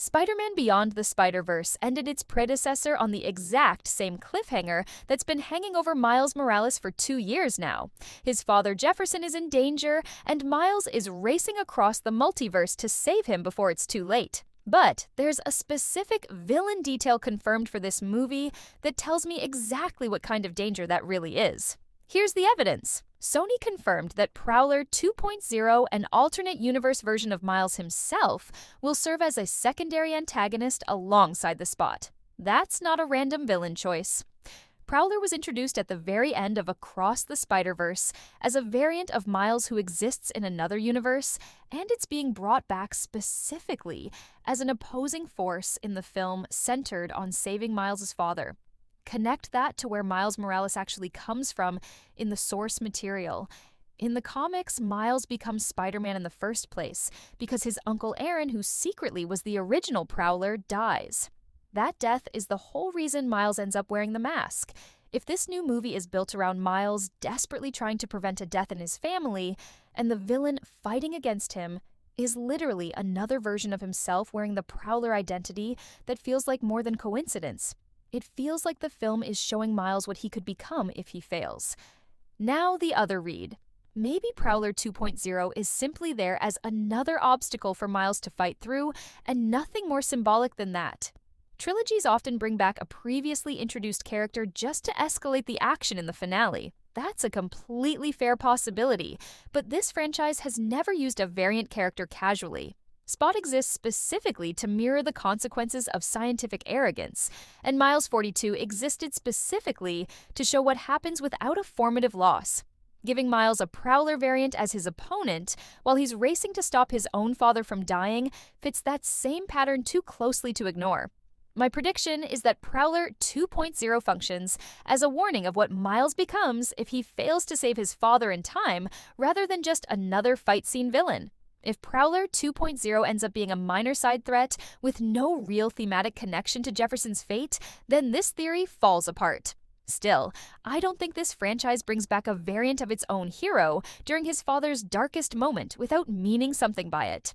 Spider-Man Beyond the Spider-Verse ended its predecessor on the exact same cliffhanger that's been hanging over Miles Morales for 2 years now. His father Jefferson is in danger, and Miles is racing across the multiverse to save him before it's too late. But there's a specific villain detail confirmed for this movie that tells me exactly what kind of danger that really is. Here's the evidence. Sony confirmed that Prowler 2.0, an alternate universe version of Miles himself, will serve as a secondary antagonist alongside the Spot. That's not a random villain choice. Prowler was introduced at the very end of Across the Spider-Verse as a variant of Miles who exists in another universe, and it's being brought back specifically as an opposing force in the film centered on saving Miles' father. Connect that to where Miles Morales actually comes from in the source material. In the comics, Miles becomes Spider-Man in the first place because his Uncle Aaron, who secretly was the original Prowler, dies. That death is the whole reason Miles ends up wearing the mask. If this new movie is built around Miles desperately trying to prevent a death in his family, and the villain fighting against him is literally another version of himself wearing the Prowler identity, that feels like more than coincidence. It feels like the film is showing Miles what he could become if he fails. Now the other read. Maybe Prowler 2.0 is simply there as another obstacle for Miles to fight through, and nothing more symbolic than that. Trilogies often bring back a previously introduced character just to escalate the action in the finale. That's a completely fair possibility, but this franchise has never used a variant character casually. Spot exists specifically to mirror the consequences of scientific arrogance, and Miles 42 existed specifically to show what happens without a formative loss. Giving Miles a Prowler variant as his opponent while he's racing to stop his own father from dying fits that same pattern too closely to ignore. My prediction is that Prowler 2.0 functions as a warning of what Miles becomes if he fails to save his father in time rather than just another fight scene villain. If Prowler 2.0 ends up being a minor side threat with no real thematic connection to Jefferson's fate, then this theory falls apart. Still, I don't think this franchise brings back a variant of its own hero during his father's darkest moment without meaning something by it.